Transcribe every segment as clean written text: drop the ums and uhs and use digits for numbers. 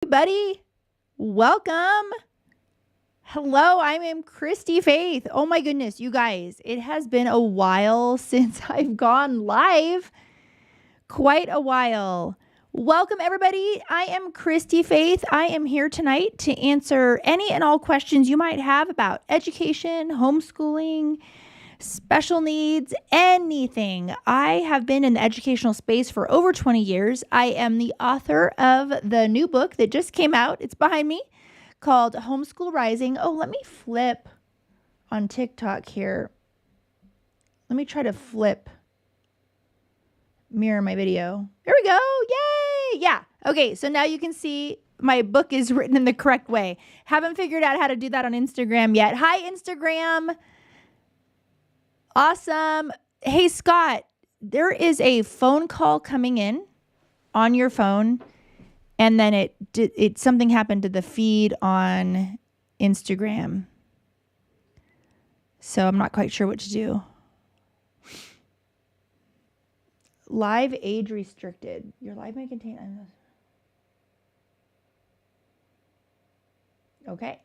Everybody, welcome. Hello, I am Christy-Faith. Oh my goodness, you guys, it has been a while since I've gone live. Quite a while. Welcome, everybody. I am Christy-Faith. I am here tonight to answer any and all questions you might have about education, homeschooling, special needs, anything. I have been in the educational space for over 20 years. I am the author of the new book that just came out. It's behind me, called Homeschool Rising. Oh, let me flip on TikTok here. Let me try to mirror my video. There we go. Yay. Yeah. Okay. So now you can see my book is written in the correct way. Haven't figured out how to do that on Instagram yet. Hi, Instagram. Awesome. Hey, Scott, there is a phone call coming in on your phone, and then something happened to the feed on Instagram. So I'm not quite sure what to do. Live age restricted. Your live may contain. Okay.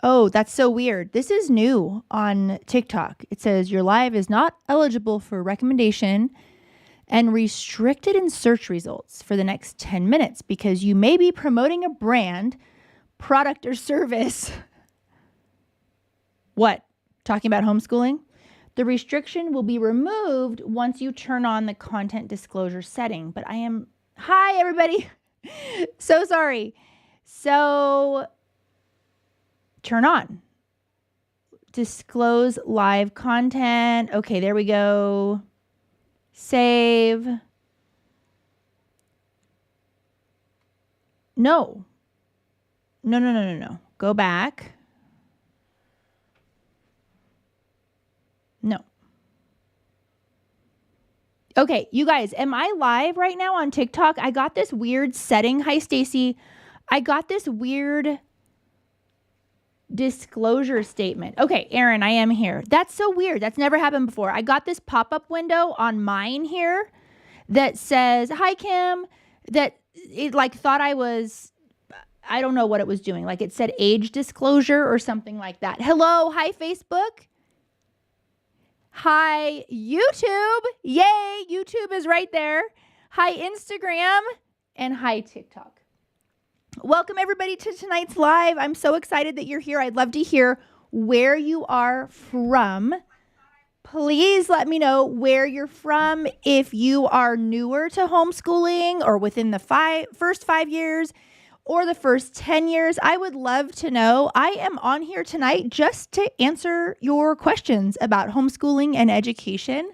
Oh, that's so weird. This is new on TikTok. It says your live is not eligible for recommendation and restricted in search results for the next 10 minutes because you may be promoting a brand, product, or service. What? Talking about homeschooling? The restriction will be removed once you turn on the content disclosure setting. But hi, everybody. So sorry. So turn on. Disclose live content. Okay, there we go. Save. No. Go back. No. Okay, you guys, am I live right now on TikTok? I got this weird setting. Hi, Stacy. I got this weird disclosure statement. Okay, Aaron, I am here. That's so weird. That's never happened before. I got this pop-up window on mine here that says, hi, Kim, that it thought I don't know what it was doing. It said age disclosure or something like that. Hello. Hi, Facebook. Hi, YouTube. Yay. YouTube is right there. Hi, Instagram. And hi, TikTok. Welcome, everybody, to tonight's live. I'm so excited that you're here. I'd love to hear where you are from. Please let me know where you're from. If you are newer to homeschooling or within the first 5 years or the first 10 years, I would love to know. I am on here tonight just to answer your questions about homeschooling and education.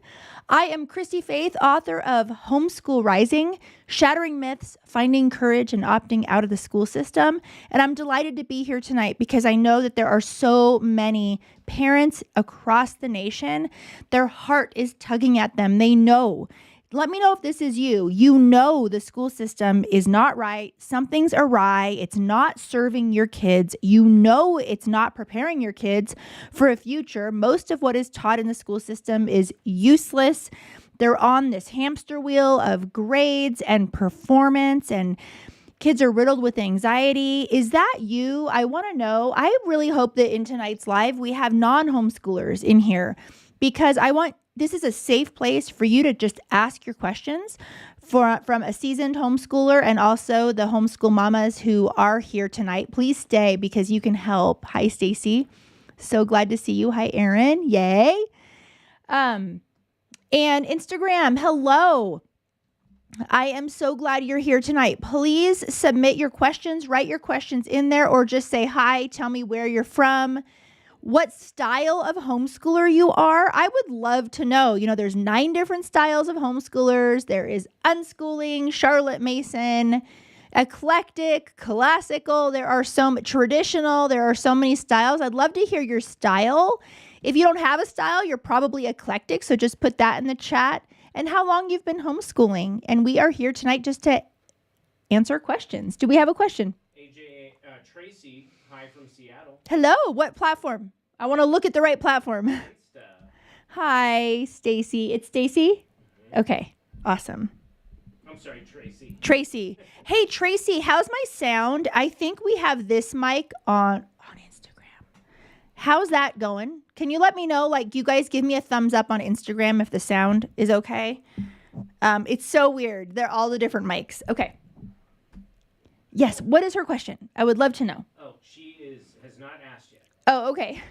I am Christy-Faith, author of Homeschool Rising, Shattering Myths, Finding Courage, and Opting Out of the School System. And I'm delighted to be here tonight because I know that there are so many parents across the nation. Their heart is tugging at them. They know. Let me know if this is you. You know the school system is not right. Something's awry. It's not serving your kids. You know it's not preparing your kids for a future. Most of what is taught in the school system is useless. They're on this hamster wheel of grades and performance, and kids are riddled with anxiety. Is that you? I want to know. I really hope that in tonight's live, we have non-homeschoolers in here because this is a safe place for you to just ask your questions from a seasoned homeschooler and also the homeschool mamas who are here tonight. Please stay because you can help. Hi, Stacy. So glad to see you. Hi, Aaron. Yay. And Instagram. Hello. I am so glad you're here tonight. Please submit your questions. Write your questions in there or just say hi. Tell me where you're from. What style of homeschooler you are. I would love to know. There's 9 different styles of homeschoolers. There is unschooling, Charlotte Mason, eclectic, classical. There are traditional. There are so many styles. I'd love to hear your style. If you don't have a style, you're probably eclectic. So just put that in the chat and how long you've been homeschooling. And we are here tonight just to answer questions. Do we have a question? AJ Tracy, hi from Seattle. Hello. What platform? I want to look at the right platform. Insta. Hi, Stacy. It's Stacy? Okay. Awesome. I'm sorry, Tracy. Tracy. Hey, Tracy, how's my sound? I think we have this mic on Instagram. How's that going? Can you let me know? Like, you guys give me a thumbs up on Instagram if the sound is okay. It's so weird. They're all the different mics. Okay. Yes. What is her question? I would love to know. Oh, she has not asked yet. Oh, okay.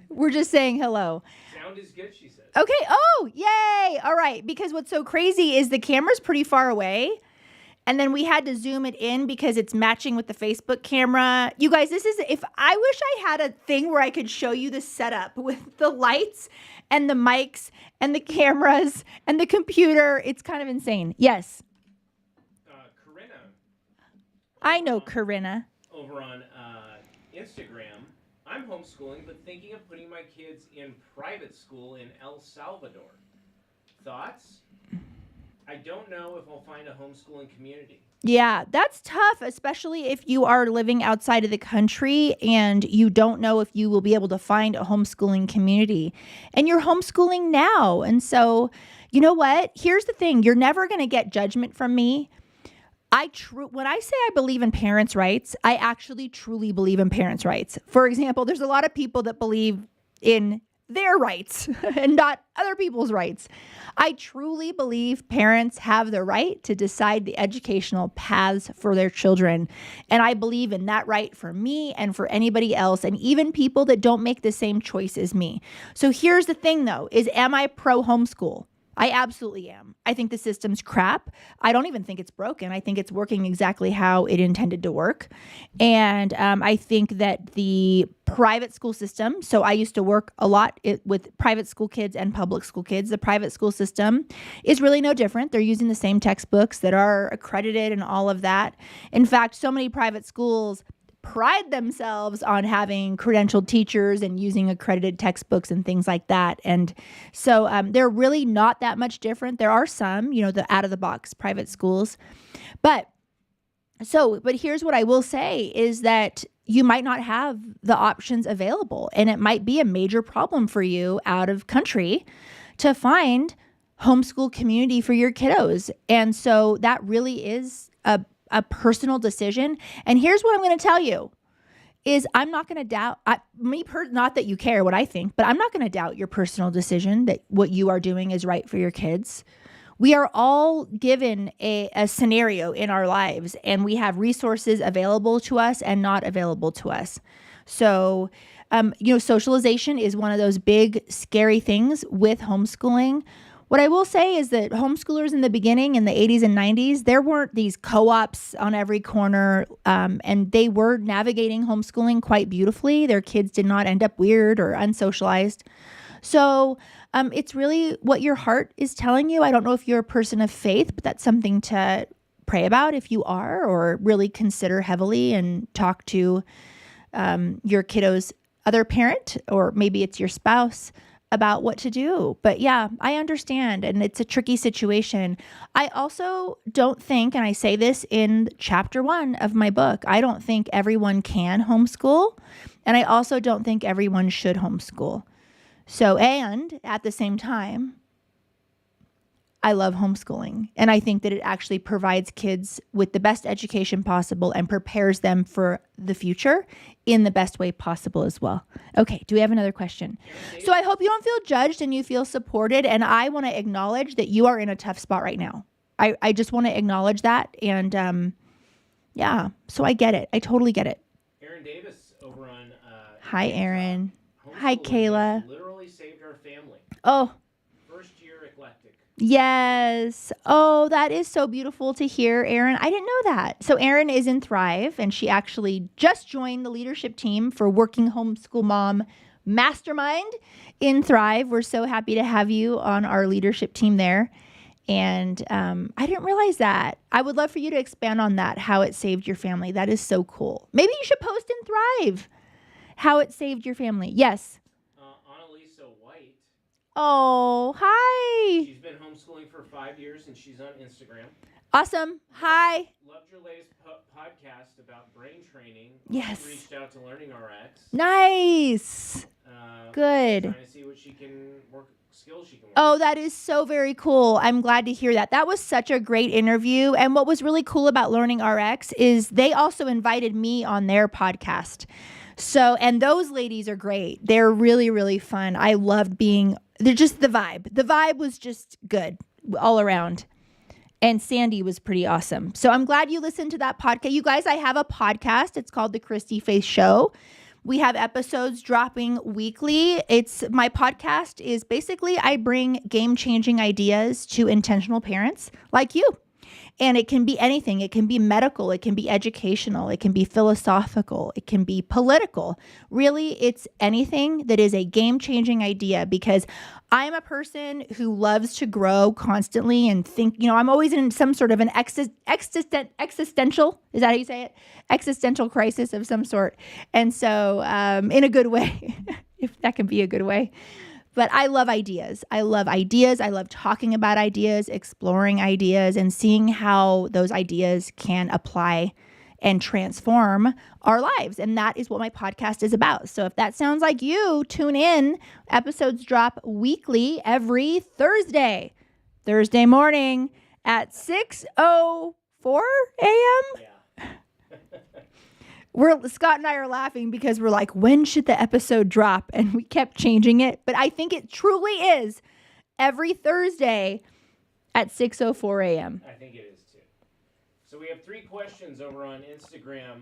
We're just saying hello. Sound is good, she says. Okay. Oh, yay. All right. Because what's so crazy is the camera's pretty far away. And then we had to zoom it in because it's matching with the Facebook camera. You guys, if I wish I had a thing where I could show you the setup with the lights and the mics and the cameras and the computer. It's kind of insane. Yes. Corinna. I know Corinna. Over on Instagram, I'm homeschooling, but thinking of putting my kids in private school in El Salvador. Thoughts? I don't know if I'll find a homeschooling community. Yeah, that's tough, especially if you are living outside of the country and you don't know if you will be able to find a homeschooling community. And you're homeschooling now. And so, you know what? Here's the thing. You're never going to get judgment from me. When I say I believe in parents' rights, I actually truly believe in parents' rights. For example, there's a lot of people that believe in their rights and not other people's rights. I truly believe parents have the right to decide the educational paths for their children. And I believe in that right for me and for anybody else, and even people that don't make the same choice as me. So here's the thing though, am I pro homeschool? I absolutely am. I think the system's crap. I don't even think it's broken. I think it's working exactly how it intended to work. And I think that the private school system, so I used to work a lot with private school kids and public school kids. The private school system is really no different. They're using the same textbooks that are accredited and all of that. In fact, so many private schools pride themselves on having credentialed teachers and using accredited textbooks and things like that. And so they're really not that much different. There are some, the out-of-the-box private schools. But here's what I will say is that you might not have the options available. And it might be a major problem for you out of country to find homeschool community for your kiddos. And so that really is a personal decision. And here's what I'm going to tell you is I'm not going to doubt, not that you care what I think, but I'm not going to doubt your personal decision that what you are doing is right for your kids. We are all given a scenario in our lives, and we have resources available to us and not available to us. So, socialization is one of those big, scary things with homeschooling. What I will say is that homeschoolers in the beginning, in the 80s and 90s, there weren't these co-ops on every corner, and they were navigating homeschooling quite beautifully. Their kids did not end up weird or unsocialized. So it's really what your heart is telling you. I don't know if you're a person of faith, but that's something to pray about if you are, or really consider heavily and talk to your kiddo's other parent, or maybe it's your spouse, about what to do. But yeah, I understand. And it's a tricky situation. I also don't think, and I say this in chapter 1 of my book, I don't think everyone can homeschool. And I also don't think everyone should homeschool. So, and at the same time, I love homeschooling. And I think that it actually provides kids with the best education possible and prepares them for the future in the best way possible as well. Okay, do we have another question? So I hope you don't feel judged and you feel supported. And I want to acknowledge that you are in a tough spot right now. I just want to acknowledge that. And yeah, so I get it. I totally get it. Aaron Davis over on... Hi, Aaron. Hi, Kayla. Literally saved our family. Oh. First year eclectic. Yes. Oh, that is so beautiful to hear, Erin. I didn't know that. So Erin is in Thrive, and she actually just joined the leadership team for Working Homeschool Mom Mastermind in Thrive. We're so happy to have you on our leadership team there. And I didn't realize that. I would love for you to expand on that, how it saved your family. That is so cool. Maybe you should post in Thrive how it saved your family. Yes. Oh, hi. She's been homeschooling for 5 years, and she's on Instagram. Awesome. Hi. Loved your latest podcast about brain training. Yes. Reached out to Learning RX. Nice. Good. Trying to see what skills she can work. Oh, that is so very cool. I'm glad to hear that. That was such a great interview. And what was really cool about Learning RX is they also invited me on their podcast. So, and those ladies are great. They're really, really fun. I loved they're just the vibe. The vibe was just good all around. And Sandy was pretty awesome. So I'm glad you listened to that podcast. You guys, I have a podcast. It's called The Christy-Faith Show. We have episodes dropping weekly. My podcast is basically I bring game-changing ideas to intentional parents like you. And it can be anything. It can be medical. It can be educational. It can be philosophical. It can be political. Really, it's anything that is a game-changing idea because I'm a person who loves to grow constantly and think, I'm always in some sort of an existential, is that how you say it? Existential crisis of some sort. And so in a good way, if that can be a good way. But I love ideas. I love ideas. I love talking about ideas, exploring ideas, and seeing how those ideas can apply and transform our lives. And that is what my podcast is about. So if that sounds like you, tune in. Episodes drop weekly every Thursday morning at 6:04 a.m. Yeah. Scott and I are laughing because we're like, when should the episode drop? And we kept changing it. But I think it truly is every Thursday at 6:04 a.m. I think it is too. So we have 3 questions over on Instagram.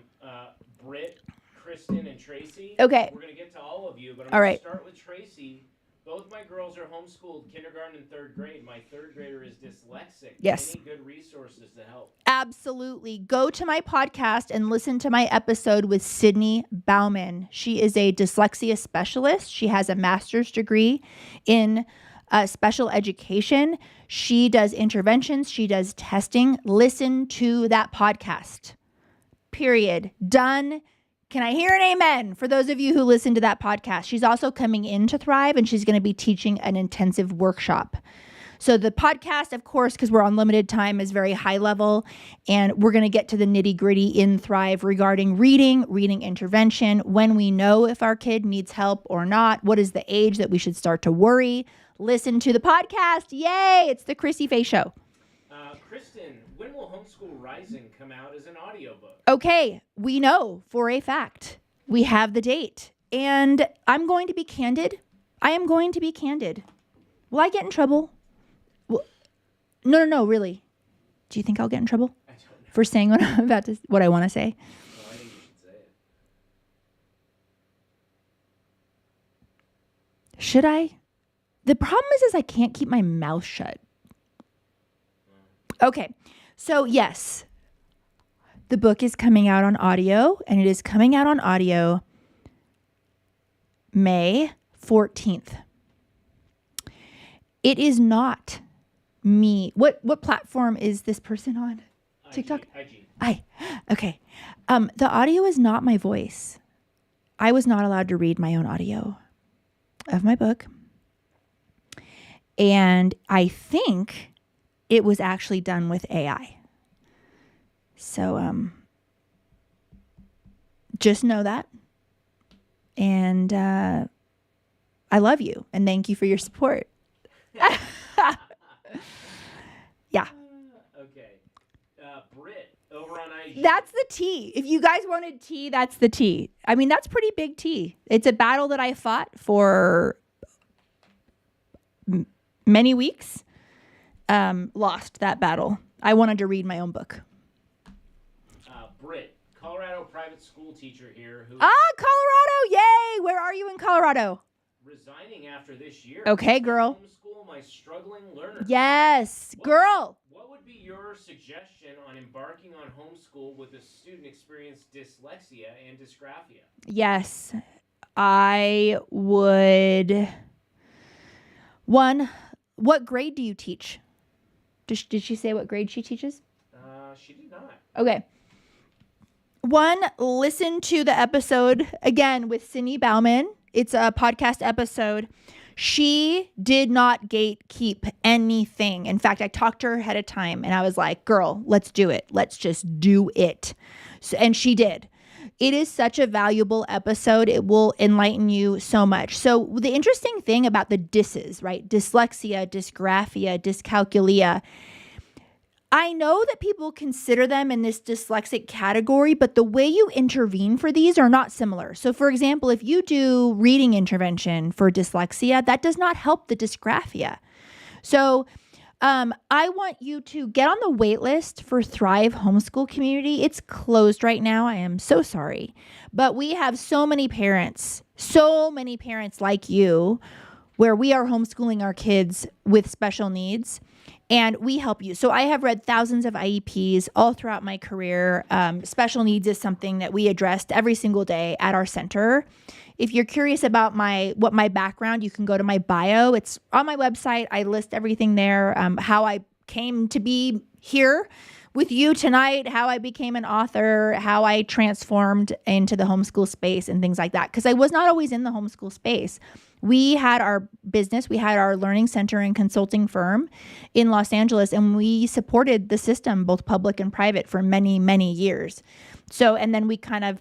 Britt, Kristen, and Tracy. Okay. We're going to get to all of you, but I'm All going right. to start with Tracy. Both my girls are homeschooled, kindergarten and 3rd grade. My 3rd grader is dyslexic. Yes. Any good resources to help? Absolutely. Go to my podcast and listen to my episode with Sydney Bauman. She is a dyslexia specialist. She has a master's degree in special education. She does interventions. She does testing. Listen to that podcast. Period. Done. Can I hear an amen for those of you who listen to that podcast? She's also coming into Thrive and she's going to be teaching an intensive workshop. So the podcast, of course, because we're on limited time, is very high level. And we're going to get to the nitty gritty in Thrive regarding reading intervention, when we know if our kid needs help or not, what is the age that we should start to worry. Listen to the podcast. Yay! It's the Christy-Faith Show. Kristen, when will Homeschool Rising come out as an audiobook? Okay, we know for a fact. We have the date. And I'm going to be candid. I am going to be candid. Will I get in trouble? Well, no, really. Do you think I'll get in trouble I don't know. for saying what I want to say? No, I think you should say it. Should I? The problem is I can't keep my mouth shut. Okay, so yes, the book is coming out on audio, and it is coming out on audio May 14th. It is not me. What platform is this person on? TikTok? IG. Okay. The audio is not my voice. I was not allowed to read my own audio of my book. And I think it was actually done with AI. So just know that. And I love you. And thank you for your support. Yeah. Okay. Britt, over on IG. That's the tea. If you guys wanted tea, that's the tea. I mean, that's pretty big tea. It's a battle that I fought for many weeks. Lost that battle. I wanted to read my own book. Britt, Colorado private school teacher here who Colorado. Yay. Where are you in Colorado? resigning after this year. Okay, girl. Homeschool my struggling learners. Yes, girl. What would be your suggestion on embarking on homeschool with a student experiencing dyslexia and dysgraphia? Yes, I would. One, what grade do you teach? Did she say what grade she teaches? She did not. Okay. One, listen to the episode again with Sydney Bauman. It's a podcast episode. She did not gatekeep anything. In fact, I talked to her ahead of time and I was like, girl, let's do it. Let's just do it. So, and she did. It is such a valuable episode. It will enlighten you so much. So the interesting thing about the disses, right? Dyslexia, dysgraphia, dyscalculia. I know that people consider them in this dyslexic category, but the way you intervene for these are not similar. So for example, if you do reading intervention for dyslexia, that does not help the dysgraphia. So I want you to get on the wait list for Thrive Homeschool Community. It's closed right now. I am so sorry. But we have so many parents like you, where we are homeschooling our kids with special needs. And we help you. So I have read thousands of IEPs all throughout my career. Special needs is something that we addressed every single day at our center. If you're curious about what my background, you can go to my bio. It's on my website. I list everything there, how I came to be here with you tonight, how I became an author, how I transformed into the homeschool space and things like that. Because I was not always in the homeschool space. We had our business, we had our learning center and consulting firm in Los Angeles, and we supported the system, both public and private, for many, many years. So, and then we kind of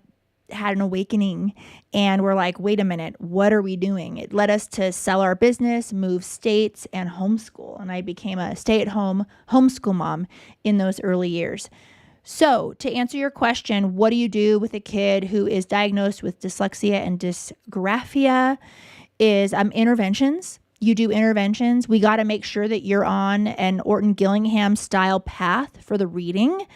had an awakening and we're like, wait a minute, what are we doing? It led us to sell our business, move states, and homeschool. And I became a stay-at-home homeschool mom in those early years. So to answer your question, what do you do with a kid who is diagnosed with dyslexia and dysgraphia? Is interventions. You do interventions. We got to make sure that you're on an Orton Gillingham style path for the reading.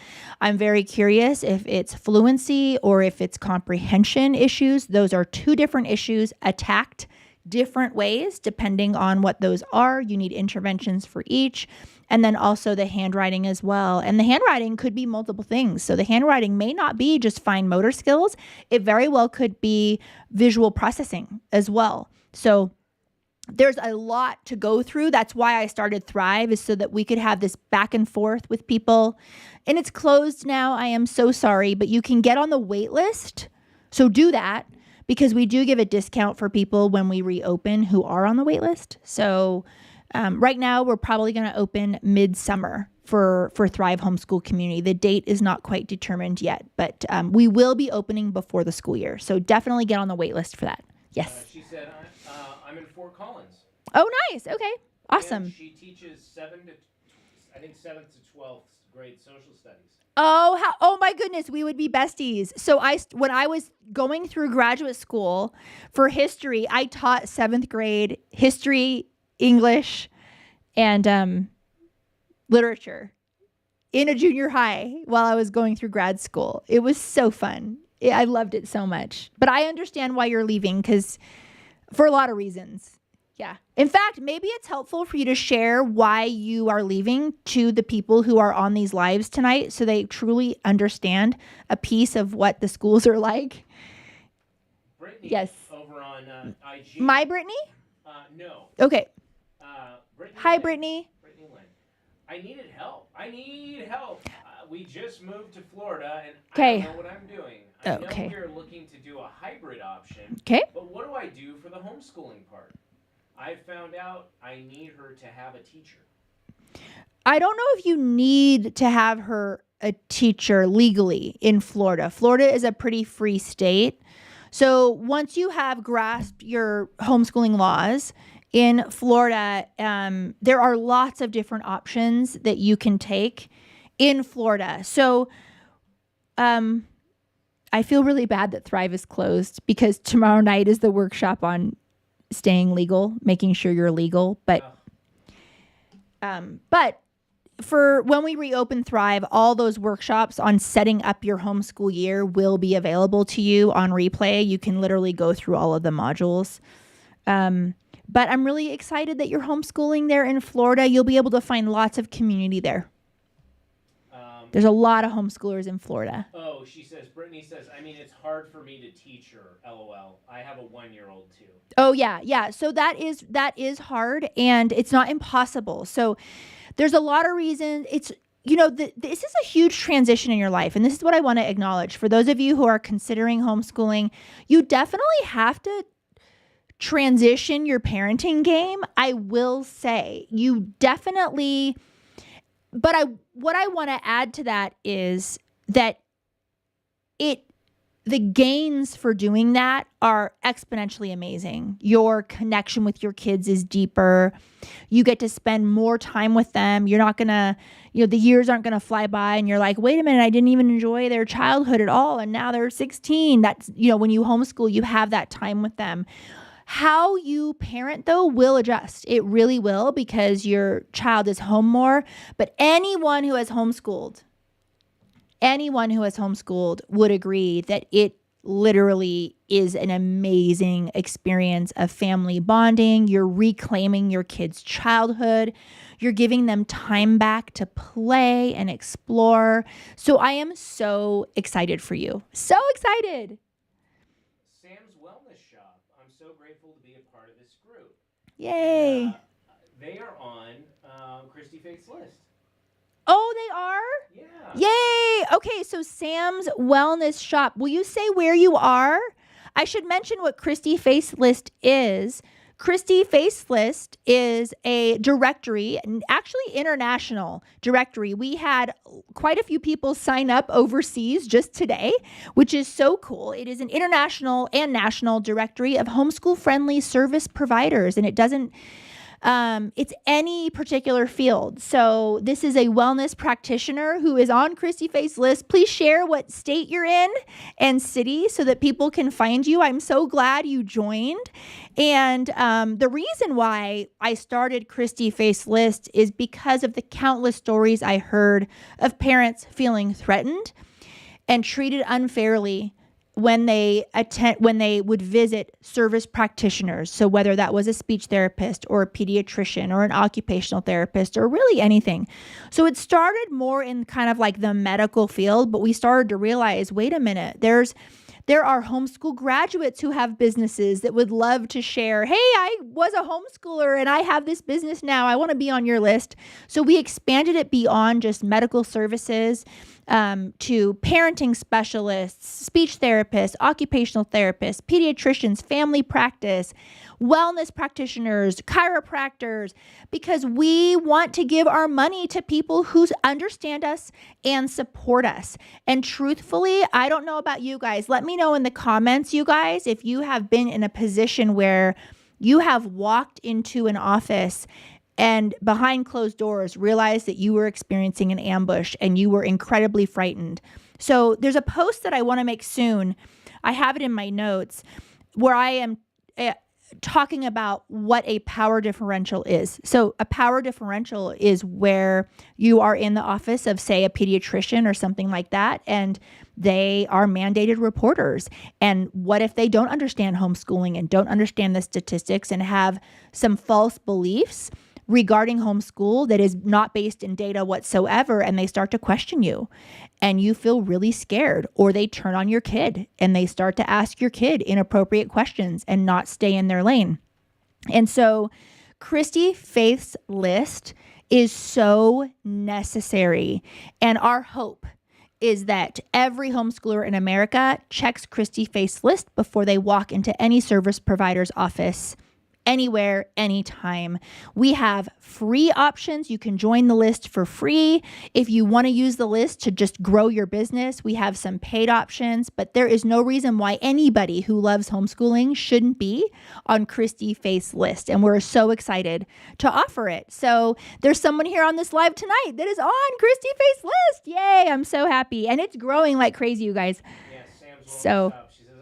I'm very curious if it's fluency or if it's comprehension issues. Those are two different issues attacked different ways depending on what those are. You need interventions for each. And then also the handwriting as well. And the handwriting could be multiple things. So the handwriting may not be just fine motor skills. It very well could be visual processing as well. So there's a lot to go through. That's why I started Thrive, is so that we could have this back and forth with people. And it's closed now. I am so sorry, but you can get on the wait list. So do that, because we do give a discount for people when we reopen who are on the wait list. So right now we're probably going to open midsummer for Thrive Homeschool Community. The date is not quite determined yet, but we will be opening before the school year. So definitely get on the wait list for that. Yes. She said, I'm in Fort Collins. Oh, nice. Okay. Awesome. And she teaches 7th to 12th grade social studies. Oh my goodness, we would be besties. So when I was going through graduate school for history, I taught 7th grade history, English, and literature in a junior high while I was going through grad school. It was so fun. I loved it so much. But I understand why you're leaving, because for a lot of reasons. Yeah. In fact, maybe it's helpful for you to share why you are leaving to the people who are on these lives tonight, so they truly understand a piece of what the schools are like. Brittany, yes. Over on IG. My Brittany? No. Okay. Brittany Hi, Lynn. Brittany. Brittany Lynn. I needed help. We just moved to Florida, and I don't know what I'm doing. I know we're looking to do a hybrid option. Okay. But what do I do for the homeschooling part? I found out I need her to have a teacher. I don't know if you need to have her a teacher legally in Florida. Florida is a pretty free state. So once you have grasped your homeschooling laws in Florida, there are lots of different options that you can take in Florida. So I feel really bad that Thrive is closed, because tomorrow night is the workshop on staying legal, making sure you're legal. But for when we reopen Thrive, all those workshops on setting up your homeschool year will be available to you on replay. You can literally go through all of the modules. But I'm really excited that you're homeschooling there in Florida. You'll be able to find lots of community there. There's a lot of homeschoolers in Florida. Oh, Brittany says, I mean, it's hard for me to teach her, LOL. I have a 1-year-old too. Oh, yeah. So that is hard, and it's not impossible. So there's a lot of reasons. It's, this is a huge transition in your life. And this is what I want to acknowledge. For those of you who are considering homeschooling, you definitely have to transition your parenting game, I will say you definitely, but what I want to add to that is that the gains for doing that are exponentially amazing. Your connection with your kids is deeper. You get to spend more time with them. You're not going to, the years aren't going to fly by and you're like, wait a minute, I didn't even enjoy their childhood at all. And now they're 16. That's, when you homeschool, you have that time with them. How you parent, though, will adjust. It really will, because your child is home more. But anyone who has homeschooled would agree that it literally is an amazing experience of family bonding. You're reclaiming your kids' childhood. You're giving them time back to play and explore. So I am so excited for you. So excited. Sam's Wellness Shop. I'm so grateful to be a part of this group. Yay. They are on Christy-Faith's list. Oh, they are? Yeah. Yay. Okay, so Sam's Wellness Shop. Will you say where you are? I should mention what Christy-Faith's list is. Christy-Faith's list is a directory, actually international directory. We had quite a few people sign up overseas just today, which is so cool. It is an international and national directory of homeschool-friendly service providers, and it doesn't it's any particular field. So this is a wellness practitioner who is on Christy-Faith's list. Please share what state you're in and city so that people can find you. I'm so glad you joined. And the reason why I started Christy-Faith's list is because of the countless stories I heard of parents feeling threatened and treated unfairly when they would visit service practitioners. So whether that was a speech therapist or a pediatrician or an occupational therapist or really anything. So it started more in kind of like the medical field, but we started to realize, wait a minute, there are homeschool graduates who have businesses that would love to share, hey, I was a homeschooler and I have this business now. I want to be on your list. So we expanded it beyond just medical services to parenting specialists, speech therapists, occupational therapists, pediatricians, family practice, wellness practitioners, chiropractors, because we want to give our money to people who understand us and support us. And truthfully, I don't know about you guys. Let me know in the comments, you guys, if you have been in a position where you have walked into an office and behind closed doors realized that you were experiencing an ambush and you were incredibly frightened. So there's a post that I want to make soon. I have it in my notes where I am talking about what a power differential is. So a power differential is where you are in the office of, say, a pediatrician or something like that, and they are mandated reporters. And what if they don't understand homeschooling and don't understand the statistics and have some false beliefs regarding homeschool that is not based in data whatsoever, and they start to question you and you feel really scared, or they turn on your kid and they start to ask your kid inappropriate questions and not stay in their lane. And so Christy-Faith's list is so necessary. And our hope is that every homeschooler in America checks Christy-Faith's list before they walk into any service provider's office, anywhere, anytime. We have free options. You can join the list for free. If you want to use the list to just grow your business, we have some paid options, but there is no reason why anybody who loves homeschooling shouldn't be on Christy-Faith's list. And we're so excited to offer it. So there's someone here on this live tonight that is on Christy-Faith's list. Yay. I'm so happy. And it's growing like crazy, you guys. Yeah, Sam's So She says,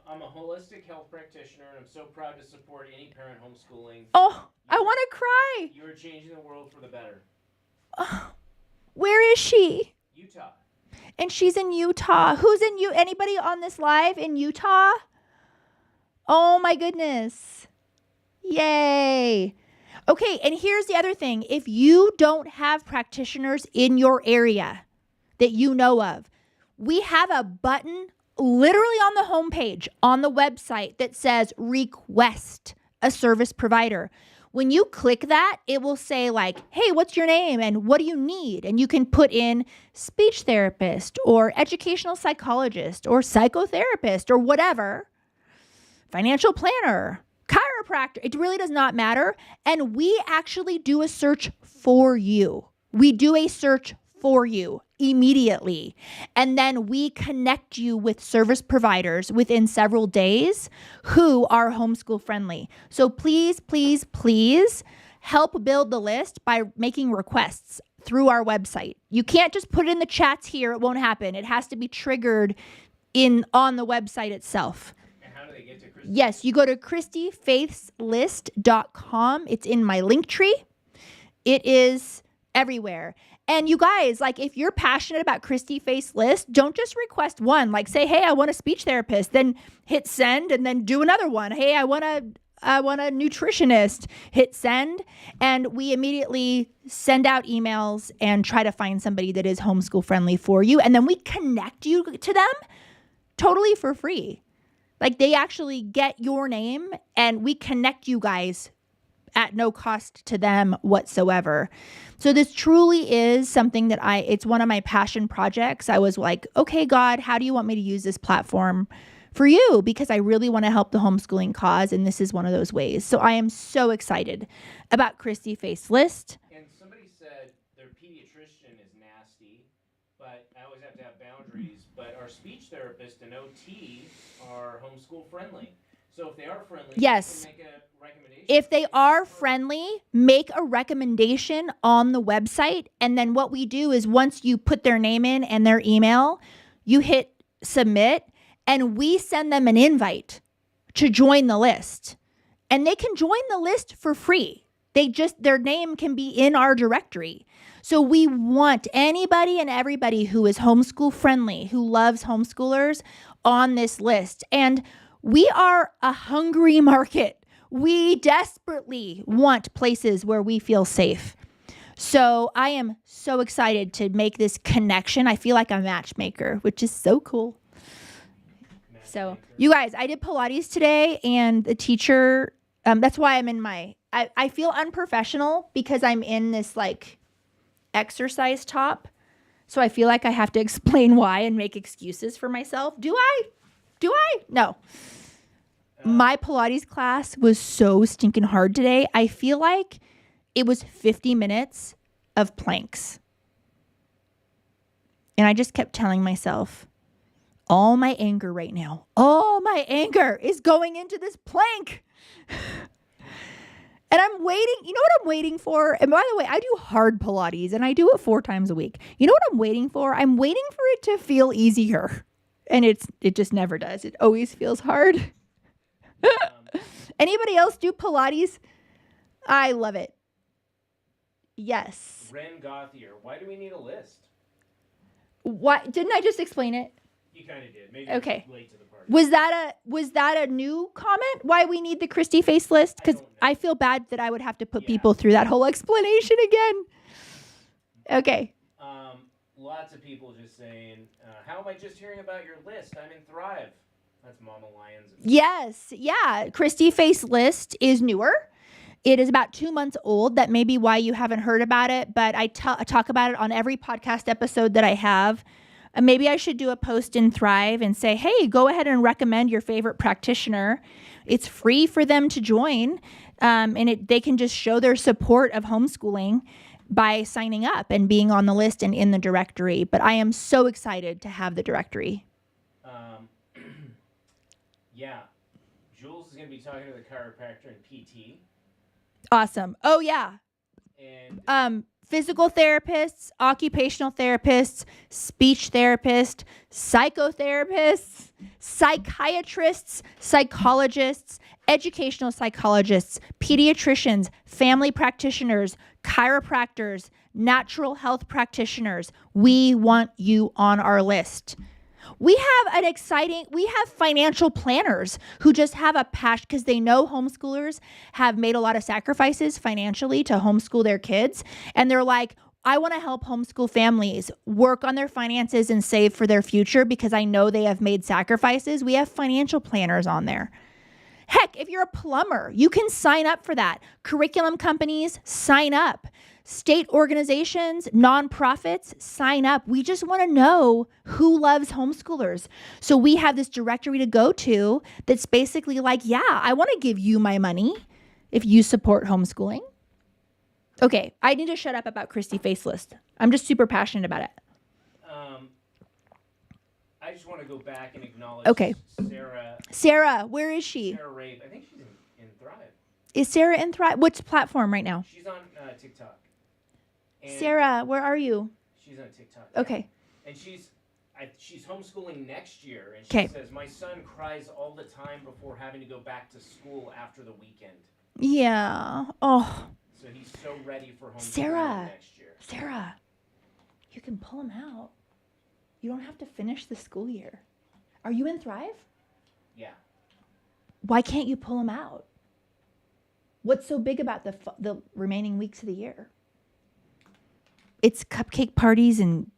I'm a holistic health practitioner, and I'm so proud to support any parent homeschooling. oh, I want to cry. You are changing the world for the better. Where is she? Utah. And she's in Utah. Who's in you? Anybody on this live in Utah? Oh my goodness. Yay. Okay, and here's the other thing. If you don't have practitioners in your area that you know of, we have a button literally on the homepage on the website that says request a service provider. When you click that, it will say like, hey, what's your name and what do you need? And you can put in speech therapist or educational psychologist or psychotherapist or whatever, financial planner, chiropractor, chiropractor. It really does not matter. And we actually do a search for you. We do a search for you immediately. And then we connect you with service providers within several days who are homeschool friendly. So please, please, please help build the list by making requests through our website. You can't just put it in the chats here. It won't happen. It has to be triggered on the website itself. And how do they get to Christy? Yes, you go to christyfaithslist.com. It's in my link tree. It is everywhere. And you guys, like if you're passionate about Christy-Faith List, don't just request one. Like say, hey, I want a speech therapist, then hit send and then do another one. Hey, I want a nutritionist, hit send. And we immediately send out emails and try to find somebody that is homeschool friendly for you. And then we connect you to them totally for free. Like they actually get your name and we connect you guys at no cost to them whatsoever. So this truly is something that it's one of my passion projects. I was like, okay, God, how do you want me to use this platform for you? Because I really want to help the homeschooling cause. And this is one of those ways. So I am so excited about Christy-Faith List. And somebody said their pediatrician is nasty, but I always have to have boundaries. But our speech therapist and OT are homeschool friendly. So if they are friendly, yes. you can make a recommendation. If they are friendly, make a recommendation on the website. And then what we do is once you put their name in and their email, you hit submit and we send them an invite to join the list. And they can join the list for free. Their name can be in our directory. So we want anybody and everybody who is homeschool friendly, who loves homeschoolers on this list. And we are a hungry market. We desperately want places where we feel safe. So I am so excited to make this connection. I feel like a matchmaker, which is so cool. So you guys, I did Pilates today and the teacher, that's why I'm in I feel unprofessional because I'm in this like exercise top. So I feel like I have to explain why and make excuses for myself. Do I? No. My Pilates class was so stinking hard today. I feel like it was 50 minutes of planks. And I just kept telling myself, all my anger right now, all my anger is going into this plank. And I'm waiting. You know what I'm waiting for? And by the way, I do hard Pilates and I do it 4 times a week. You know what I'm waiting for? I'm waiting for it to feel easier. And it just never does. It always feels hard. Anybody else do Pilates? I love it. Yes. Ren Gothier, why do we need a list? Why didn't I just explain it? You kind of did. Maybe okay. Late to the party. Was that a new comment? Why we need the Christy-Faith list? Because I feel bad that I would have to put people through that whole explanation again. Okay. Lots of people just saying, how am I just hearing about your list? I'm in Thrive. That's Mama Lions. Yes. Yeah. Christy-Faith list is newer. It is about 2 months old. That may be why you haven't heard about it, but I talk about it on every podcast episode that I have. Maybe I should do a post in Thrive and say, hey, go ahead and recommend your favorite practitioner. It's free for them to join. And they can just show their support of homeschooling by signing up and being on the list and in the directory. But I am so excited to have the directory. Yeah. Jules is going to be talking to the chiropractor and PT. Awesome. Oh, yeah. And physical therapists, occupational therapists, speech therapists, psychotherapists, psychiatrists, psychologists, educational psychologists, pediatricians, family practitioners, chiropractors, natural health practitioners. We want you on our list. We have financial planners who just have a passion because they know homeschoolers have made a lot of sacrifices financially to homeschool their kids. And they're like, I want to help homeschool families work on their finances and save for their future because I know they have made sacrifices. We have financial planners on there. Heck, if you're a plumber, you can sign up for that. Curriculum companies, sign up. State organizations, nonprofits, sign up. We just want to know who loves homeschoolers. So we have this directory to go to that's basically like, yeah, I want to give you my money if you support homeschooling. Okay, I need to shut up about Christy-Faith's list. I'm just super passionate about it. I just want to go back and acknowledge Sarah. Sarah, where is she? Sarah Rape. I think she's in Thrive. Is Sarah in Thrive? Which platform right now? She's on TikTok. And Sarah, where are you? She's on TikTok. Okay. And she's homeschooling next year, and she 'Kay. says, my son cries all the time before having to go back to school after the weekend. Yeah. Oh, So he's so ready for homeschooling Sarah. next year. Sarah, you can pull him out. You don't have to finish the school year. Are you in Thrive? Yeah. Why can't you pull him out? What's so big about the remaining weeks of the year? It's cupcake parties and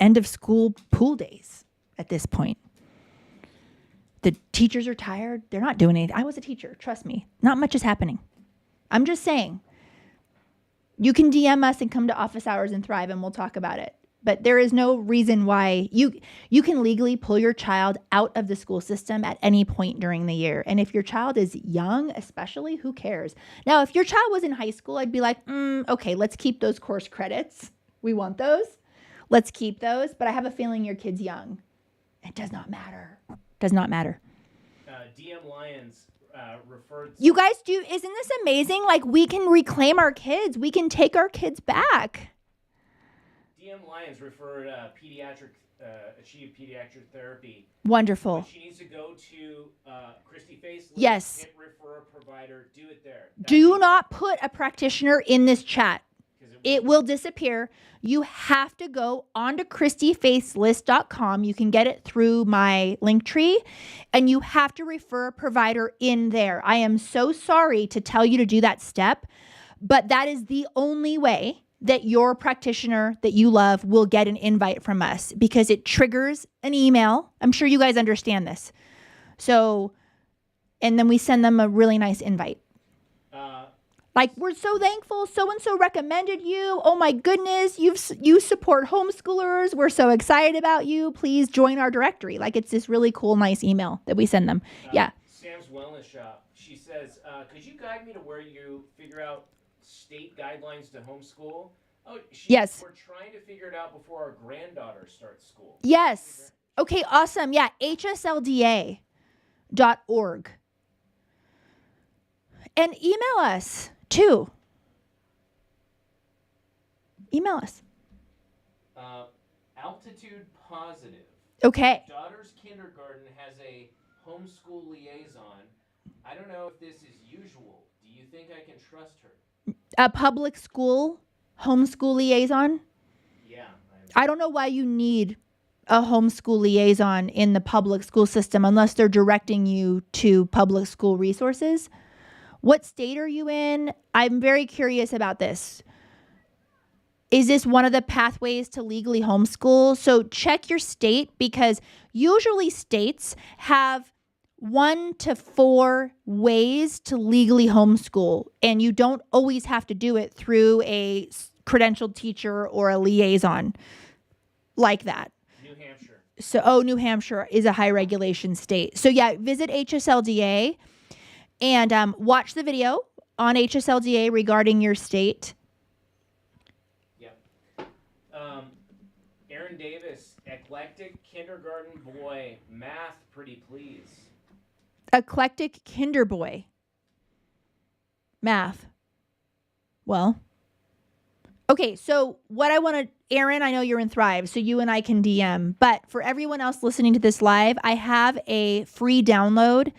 end of school pool days at this point. The teachers are tired. They're not doing anything. I was a teacher. Trust me. Not much is happening. I'm just saying. You can DM us and come to office hours and Thrive and we'll talk about it. But there is no reason why you can legally pull your child out of the school system at any point during the year. And if your child is young, especially, who cares? Now, if your child was in high school, I'd be like, okay, let's keep those course credits. We want those. Let's keep those. But I have a feeling your kid's young. It does not matter. Does not matter. DM Lyons referred. You guys isn't this amazing? Like, we can reclaim our kids. We can take our kids back. DM Lyons referred Achieve Pediatric Therapy. Wonderful. But she needs to go to Christy-Faith's list, Yes. hit refer a provider, do it there. Do not put a practitioner in this chat. It will disappear. You have to go onto ChristyFaithsList.com. You can get it through my link tree, and you have to refer a provider in there. I am so sorry to tell you to do that step, but that is the only way that your practitioner that you love will get an invite from us, because it triggers an email. I'm sure you guys understand this. So, and then we send them a really nice invite. Like, we're so thankful. So-and-so recommended you. Oh my goodness. You support homeschoolers. We're so excited about you. Please join our directory. Like, it's this really cool, nice email that we send them. Yeah. Sam's Wellness Shop. She says, could you guide me to where you figure out state guidelines to homeschool? Oh, yes. We're trying to figure it out before our granddaughter starts school. Yes. Okay, awesome. Yeah, hslda.org. And email us, too. Email us. Altitude Positive. Okay. Daughter's kindergarten has a homeschool liaison. I don't know if this is usual. Do you think I can trust her? A public school homeschool liaison? Yeah. I don't know why you need a homeschool liaison in the public school system unless they're directing you to public school resources. What state are you in? I'm very curious about this. Is this one of the pathways to legally homeschool? So check your state, because usually states have 1 to 4 ways to legally homeschool, and you don't always have to do it through a credentialed teacher or a liaison like that. New Hampshire. So, New Hampshire is a high regulation state. So yeah, visit HSLDA and watch the video on HSLDA regarding your state. Yep. Aaron Davis, eclectic kindergarten boy, math pretty please. Eclectic kinder boy. Math. Well. Okay, so what I want to, Aaron, I know you're in Thrive, so you and I can DM. But for everyone else listening to this live, I have a free download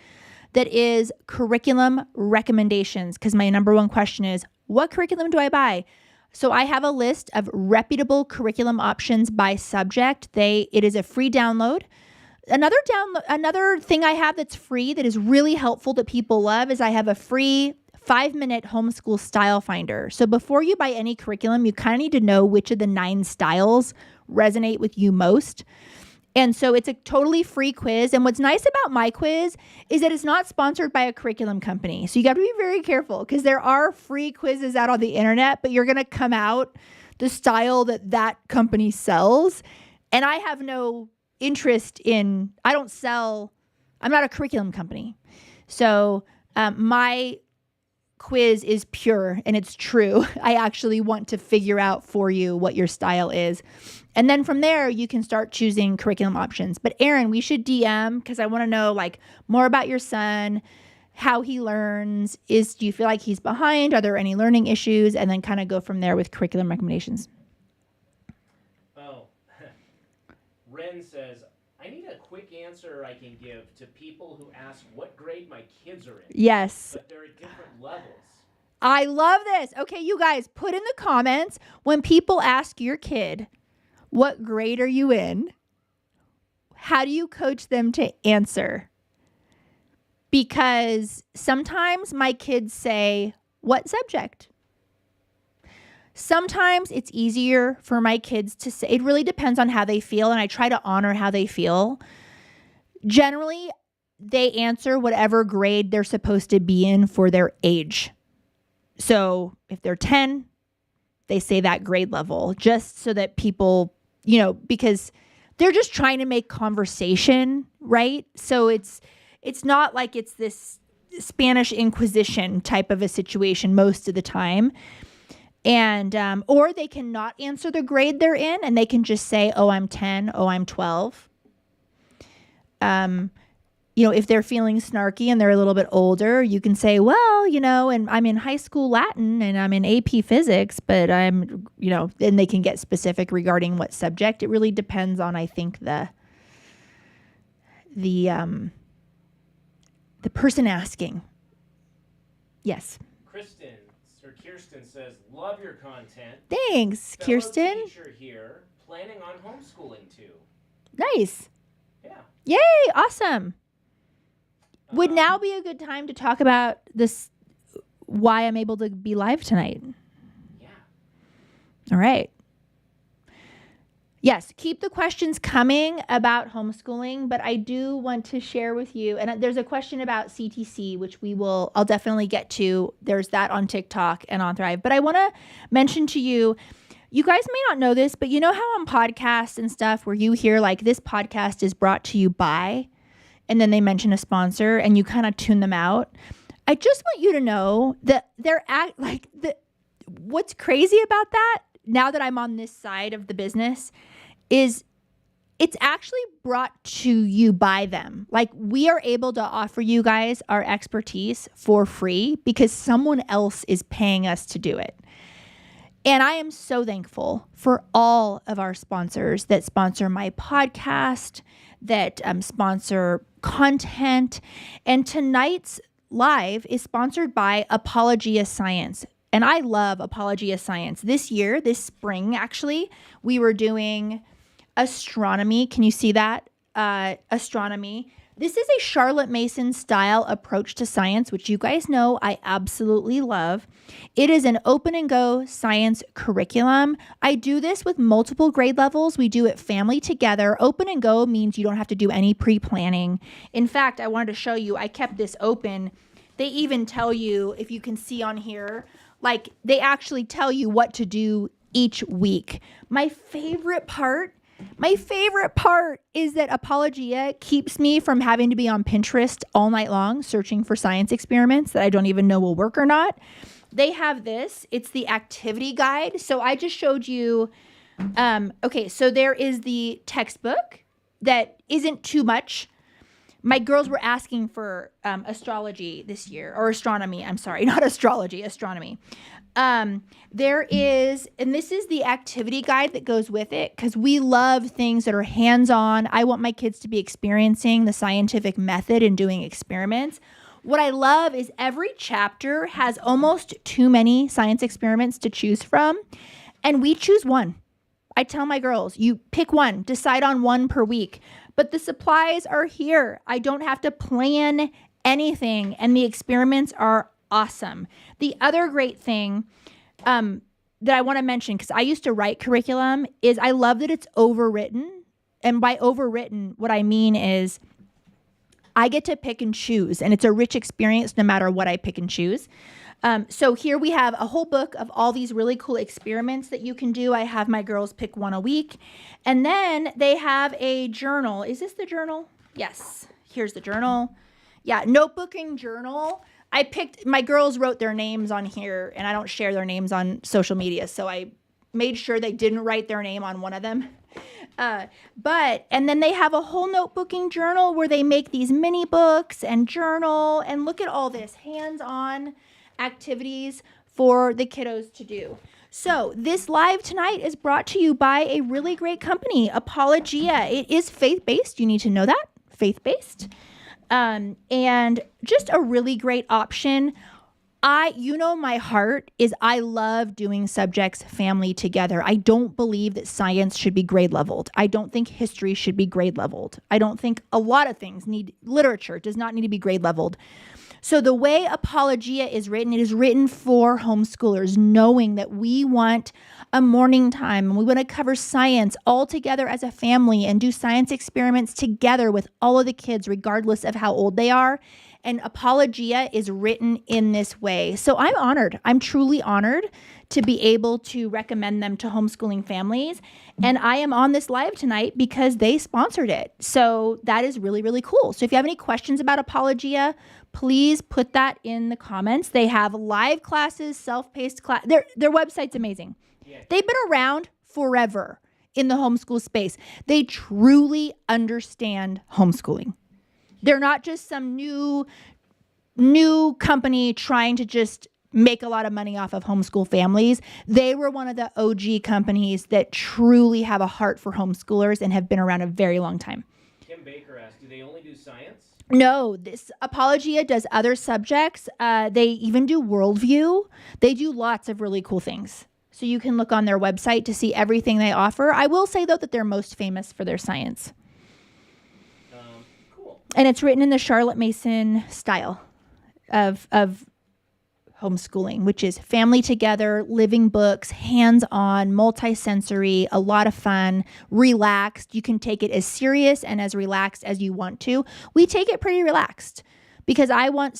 that is curriculum recommendations, because my number one question is, what curriculum do I buy? So I have a list of reputable curriculum options by subject. It is a free download. Another thing I have that's free that is really helpful that people love is I have a free 5-minute homeschool style finder. So before you buy any curriculum, you kind of need to know which of the 9 styles resonate with you most. And so it's a totally free quiz. And what's nice about my quiz is that it's not sponsored by a curriculum company. So you got to be very careful because there are free quizzes out on the internet, but you're going to come out the style that that company sells. And I have no interest in, I'm not a curriculum company. So my quiz is pure and it's true. I actually want to figure out for you what your style is. And then from there, you can start choosing curriculum options. But Aaron, we should DM because I want to know like more about your son, how he learns. Do you feel like he's behind? Are there any learning issues? And then kind of go from there with curriculum recommendations. Oh, Ren says, I need a quick answer I can give to people who ask what grade my kids are in. Yes. But they're at different levels. I love this. Okay, you guys, put in the comments when people ask your kid, what grade are you in? How do you coach them to answer? Because sometimes my kids say, what subject? Sometimes it's easier for my kids to say, it really depends on how they feel, and I try to honor how they feel. Generally, they answer whatever grade they're supposed to be in for their age. So if they're 10, they say that grade level, just so that people, because they're just trying to make conversation, right? So it's not like it's this Spanish Inquisition type of a situation most of the time. And, or they cannot answer the grade they're in and they can just say, oh, I'm 10, oh, I'm 12. If they're feeling snarky and they're a little bit older, you can say, well, and I'm in high school Latin and I'm in AP physics, but I'm, then they can get specific regarding what subject. It really depends on, I think, the person asking. Yes. Kirsten says, love your content. Thanks, Fellow Kirsten. Teacher here, planning on homeschooling too. Nice. Yeah. Yay, awesome. Would now be a good time to talk about this, why I'm able to be live tonight? Yeah. All right. Yes, keep the questions coming about homeschooling, but I do want to share with you, and there's a question about CTC, which I'll definitely get to. There's that on TikTok and on Thrive. But I want to mention to you, you guys may not know this, but you know how on podcasts and stuff where you hear like this podcast is brought to you by, and then they mention a sponsor and you kind of tune them out. I just want you to know that what's crazy about that, now that I'm on this side of the business, is it's actually brought to you by them. Like, we are able to offer you guys our expertise for free because someone else is paying us to do it. And I am so thankful for all of our sponsors that sponsor my podcast, that sponsor content. And tonight's live is sponsored by Apologia Science. And I love Apologia Science. This spring, actually, we were doing astronomy. Can you see that? Astronomy. This is a Charlotte Mason style approach to science, which you guys know I absolutely love. It is an open and go science curriculum. I do this with multiple grade levels. We do it family together. Open and go means you don't have to do any pre-planning. In fact, I wanted to show you, I kept this open. They even tell you, if you can see on here, like they actually tell you what to do each week. My favorite part is that Apologia keeps me from having to be on Pinterest all night long searching for science experiments that I don't even know will work or not. They have this. It's the activity guide. So I just showed you. Okay, so there is the textbook that isn't too much. My girls were asking for astrology this year, or astronomy. I'm sorry, not astrology, astronomy. There is, and this is the activity guide that goes with it, because we love things that are hands-on. I want my kids to be experiencing the scientific method and doing experiments. What I love is every chapter has almost too many science experiments to choose from, and we choose one. I tell my girls, you pick one, decide on one per week. But the supplies are here. I don't have to plan anything, and the experiments are awesome. The other great thing that I want to mention, because I used to write curriculum, is I love that it's overwritten. And by overwritten, what I mean is I get to pick and choose, and it's a rich experience no matter what I pick and choose. So here we have a whole book of all these really cool experiments that you can do. I have my girls pick one a week. And then they have a journal. Is this the journal? Yes. Here's the journal. Yeah, notebooking journal. My girls wrote their names on here, and I don't share their names on social media. So I made sure they didn't write their name on one of them. And then they have a whole notebooking journal where they make these mini books and journal, and look at all this hands-on activities for the kiddos to do. So this live tonight is brought to you by a really great company, Apologia. It is faith-based. You need to know that, faith-based. And just a really great option. My heart is I love doing subjects family together. I don't believe that science should be grade leveled. I don't think history should be grade leveled. I don't think a lot of things literature does not need to be grade leveled. So the way Apologia is written, it is written for homeschoolers, knowing that we want a morning time and we want to cover science all together as a family and do science experiments together with all of the kids, regardless of how old they are. And Apologia is written in this way. So I'm honored. I'm truly honored to be able to recommend them to homeschooling families. And I am on this live tonight because they sponsored it. So that is really, really cool. So if you have any questions about Apologia, please put that in the comments. They have live classes, self-paced class. Their website's amazing. Yeah. They've been around forever in the homeschool space. They truly understand homeschooling. They're not just some new company trying to just make a lot of money off of homeschool families. They were one of the OG companies that truly have a heart for homeschoolers and have been around a very long time. Kim Baker asked, do they only do science? No, this Apologia does other subjects. They even do worldview. They do lots of really cool things. So you can look on their website to see everything they offer. I will say, though, that they're most famous for their science. And it's written in the Charlotte Mason style of homeschooling, which is family together, living books, hands-on, multi-sensory, a lot of fun, relaxed. You can take it as serious and as relaxed as you want to. We take it pretty relaxed because I want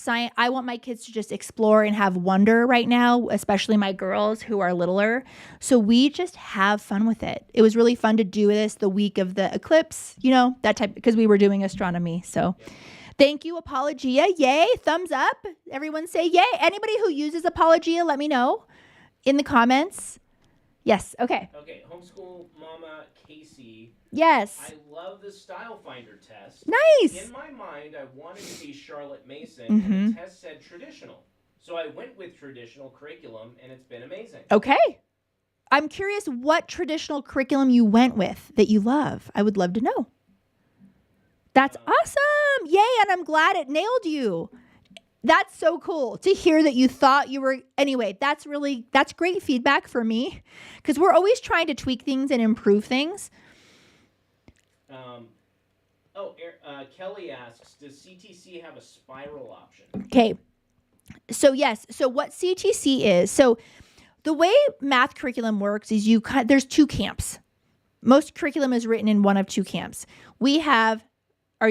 my kids to just explore and have wonder right now, especially my girls who are littler. So we just have fun with it. It was really fun to do this the week of the eclipse, that type, because we were doing astronomy. So thank you, Apologia. Yay. Thumbs up. Everyone say yay. Anybody who uses Apologia, let me know in the comments. Yes. Okay. Okay. Homeschool Mama Casey. Yes. I love the Style Finder test. Nice. In my mind, I wanted to be Charlotte Mason, and the test said traditional. So I went with traditional curriculum, and it's been amazing. Okay. I'm curious what traditional curriculum you went with that you love. I would love to know. That's awesome. Yay. And I'm glad it nailed you. That's so cool to hear that you thought you were. Anyway, that's great feedback for me because we're always trying to tweak things and improve things. Kelly asks, does CTC have a spiral option? Okay. So yes. So what CTC is, so the way math curriculum works is there's two camps. Most curriculum is written in one of two camps. We have, are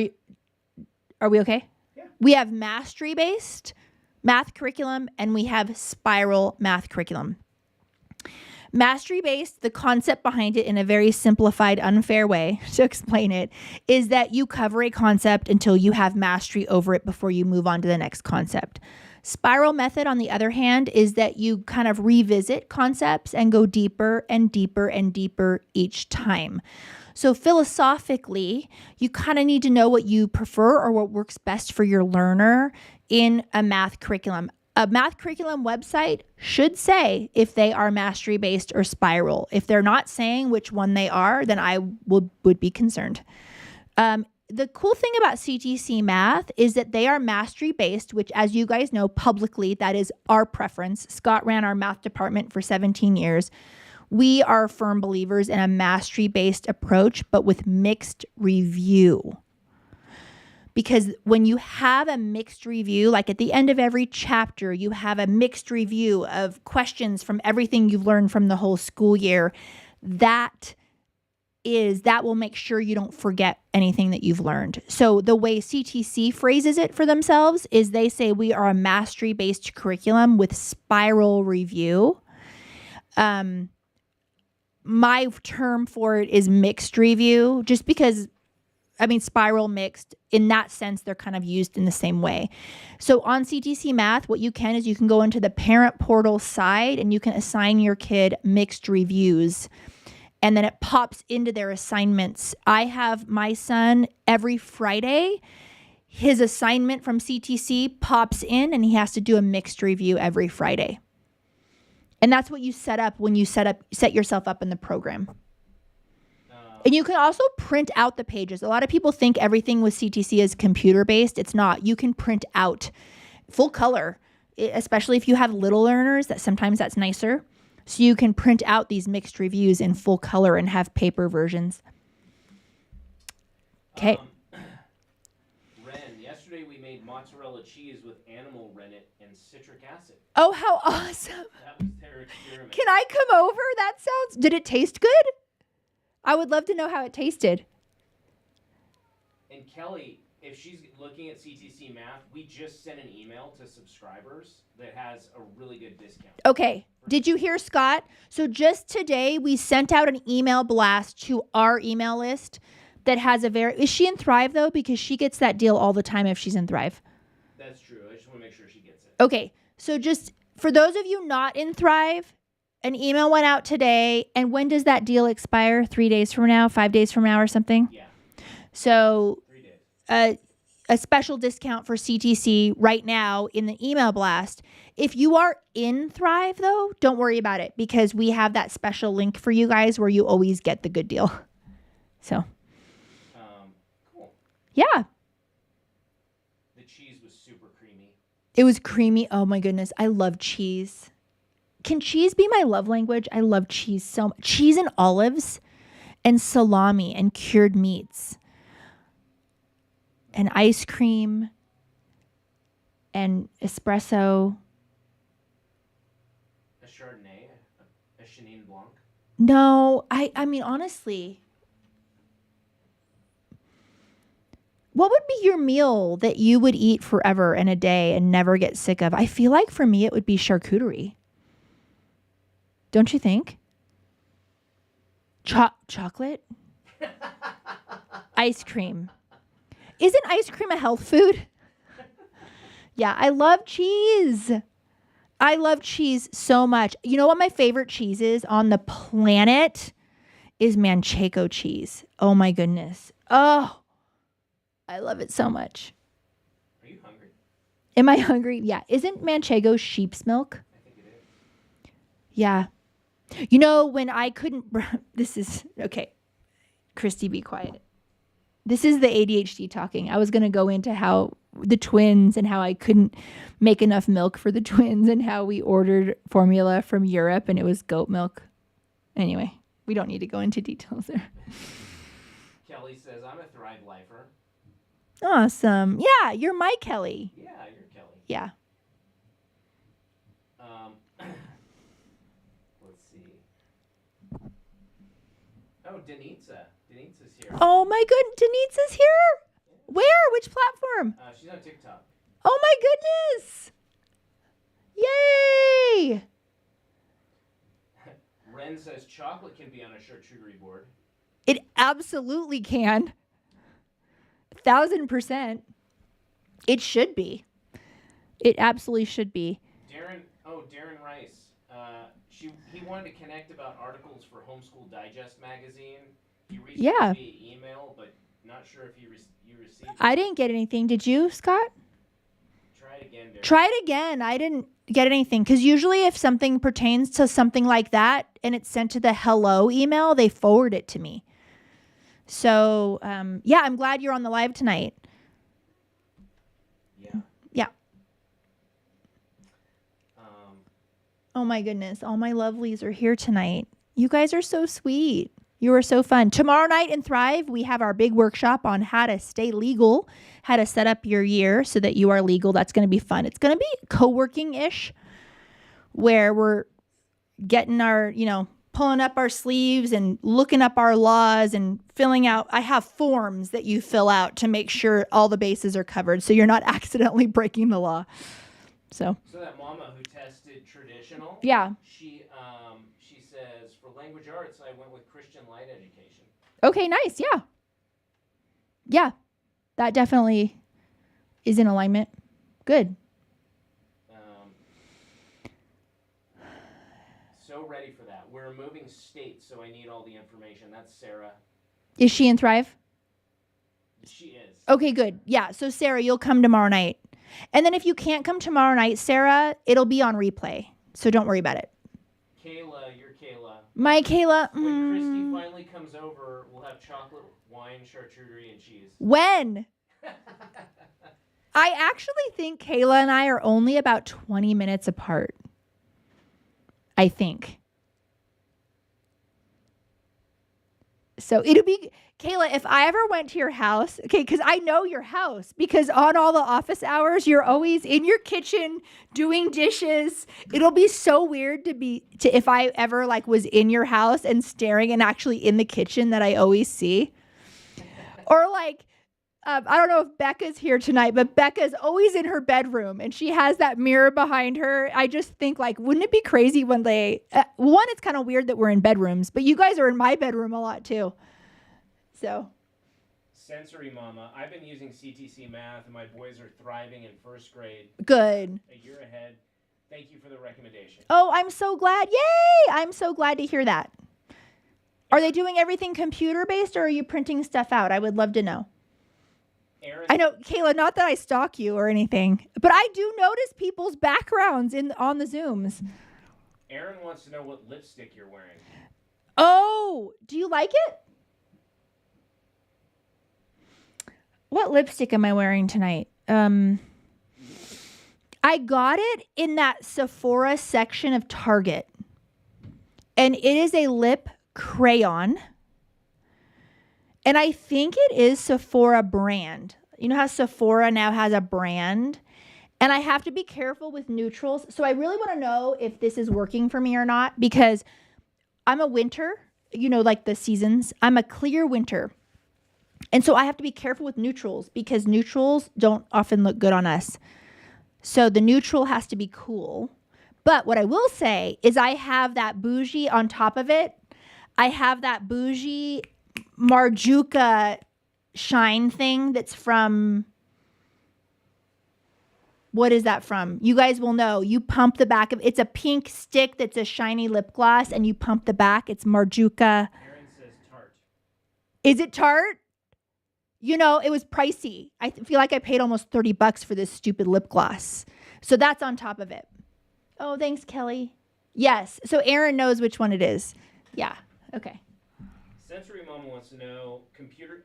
we okay? Yeah. We have mastery-based math curriculum and we have spiral math curriculum. Mastery-based, the concept behind it in a very simplified, unfair way to explain it, is that you cover a concept until you have mastery over it before you move on to the next concept. Spiral method, on the other hand, is that you kind of revisit concepts and go deeper and deeper and deeper each time. So philosophically, you kind of need to know what you prefer or what works best for your learner in a math curriculum. A math curriculum website should say if they are mastery-based or spiral. If they're not saying which one they are, then I would be concerned. The cool thing about CTC Math is that they are mastery-based, which, as you guys know publicly, that is our preference. Scott ran our math department for 17 years. We are firm believers in a mastery-based approach, but with mixed review. Because when you have a mixed review, like at the end of every chapter, you have a mixed review of questions from everything you've learned from the whole school year, that is that will make sure you don't forget anything that you've learned. So the way CTC phrases it for themselves is they say we are a mastery-based curriculum with spiral review. My term for it is mixed review, just because, spiral, mixed, in that sense, they're kind of used in the same way. So on CTC Math, what you can is you can go into the parent portal side and you can assign your kid mixed reviews. And then it pops into their assignments. I have my son every Friday. His assignment from CTC pops in and he has to do a mixed review every Friday. And that's what you set up when you set yourself up in the program. And you can also print out the pages. A lot of people think everything with CTC is computer-based. It's not. You can print out full color, especially if you have little learners. Sometimes that's nicer. So you can print out these mixed reviews in full color and have paper versions. Okay. Ren, yesterday we made mozzarella cheese with animal rennet and citric acid. Oh, how awesome. That was their experiment. Can I come over? Did it taste good? I would love to know how it tasted. And Kelly, if she's looking at CTC Math, we just sent an email to subscribers that has a really good discount. Okay. Did you hear Scott? So just today, we sent out an email blast to our email list that has is she in Thrive though? Because she gets that deal all the time if she's in Thrive. That's true. I just want to make sure she gets it. Okay. So just for those of you not in Thrive, an email went out today. And when does that deal expire? 3 days from now, 5 days from now or something? Yeah. So 3 days. A special discount for CTC right now in the email blast. If you are in Thrive, though, don't worry about it because we have that special link for you guys where you always get the good deal. So, cool. Yeah. The cheese was super creamy. It was creamy. Oh my goodness. I love cheese. Can cheese be my love language? I love cheese so much. Cheese and olives and salami and cured meats. And ice cream and espresso. A Chardonnay, a Chenin Blanc. No, I mean, honestly, what would be your meal that you would eat forever and a day and never get sick of? I feel like for me, it would be charcuterie. Don't you think? Chocolate? Ice cream. Isn't ice cream a health food? Yeah, I love cheese. I love cheese so much. You know what my favorite cheese is on the planet? Is Manchego cheese. Oh my goodness. Oh, I love it so much. Are you hungry? Am I hungry? Yeah. Isn't Manchego sheep's milk? I think it is. Yeah. You know, when I couldn't, this is, okay. Christy, be quiet. This is the ADHD talking. I was going to go into how the twins and how I couldn't make enough milk for the twins and how we ordered formula from Europe and it was goat milk. Anyway, we don't need to go into details there. Kelly says, I'm a Thrive lifer. Awesome. Yeah, you're my Kelly. Yeah, you're Kelly. Yeah. Let's see. Oh, Denitza. Denitza's here. Oh my goodness. Denise is here. Where? Which platform? She's on TikTok. Oh my goodness. Yay. Ren says chocolate can be on a charcuterie board. It absolutely can. 1,000%. It should be. It absolutely should be. Darren Rice. He wanted to connect about articles for Homeschool Digest magazine. He reached out via email, but not sure if you received it. I didn't get anything. Did you, Scott? Try it again, Darren. Try it again. I didn't get anything. Because usually if something pertains to something like that and it's sent to the hello email, they forward it to me. So, yeah, I'm glad you're on the live tonight. Yeah. Yeah. Oh my goodness. All my lovelies are here tonight. You guys are so sweet. You are so fun. Tomorrow night in Thrive, we have our big workshop on how to stay legal, how to set up your year so that you are legal. That's going to be fun. It's going to be co-working-ish where we're getting our, pulling up our sleeves and looking up our laws and filling out. I have forms that you fill out to make sure all the bases are covered so you're not accidentally breaking the law. So that mama who tested traditional, yeah. She says for language arts I went with Christian light education. Okay, nice. Yeah. Yeah. That definitely is in alignment. Good. So ready for that. We're moving states, so I need all the information. That's Sarah. Is she in Thrive? She is. Okay, good. Yeah. So Sarah, you'll come tomorrow night. And then if you can't come tomorrow night, Sarah, it'll be on replay. So don't worry about it. Kayla, you're Kayla. My Kayla. When Christy finally comes over, we'll have chocolate, wine, charcuterie, and cheese. When? I actually think Kayla and I are only about 20 minutes apart. I think. So it'll be, Kayla, if I ever went to your house, okay, because I know your house, because on all the office hours, you're always in your kitchen doing dishes. It'll be so weird if I ever like was in your house and staring and actually in the kitchen that I always see. Or like, I don't know if Becca's here tonight, but Becca's always in her bedroom and she has that mirror behind her. I just think like, wouldn't it be crazy one day? One, it's kind of weird that we're in bedrooms, but you guys are in my bedroom a lot too. So. Sensory mama. I've been using CTC math and my boys are thriving in first grade. Good. A year ahead. Thank you for the recommendation. Oh, I'm so glad. Yay! I'm so glad to hear that. Are they doing everything computer based or are you printing stuff out? I would love to know. I know, Kayla, not that I stalk you or anything, but I do notice people's backgrounds on the Zooms. Aaron wants to know what lipstick you're wearing. Oh, do you like it? What lipstick am I wearing tonight? I got it in that Sephora section of Target. And it is a lip crayon. And I think it is Sephora brand. You know how Sephora now has a brand? And I have to be careful with neutrals. So I really want to know if this is working for me or not because I'm a winter, like the seasons. I'm a clear winter. And so I have to be careful with neutrals because neutrals don't often look good on us. So the neutral has to be cool. But what I will say is I have that bougie on top of it. I have that bougie Marjuka shine thing that's from, what is that from? You guys will know. You pump the back of, it's a pink stick that's a shiny lip gloss and you pump the back. It's Marjuka. Aaron says Tarte. Is it Tarte? It was pricey. I feel like I paid almost $30 for this stupid lip gloss. So that's on top of it. Oh, thanks, Kelly. Yes. So Aaron knows which one it is. Yeah. Okay. Sensory Mama wants to know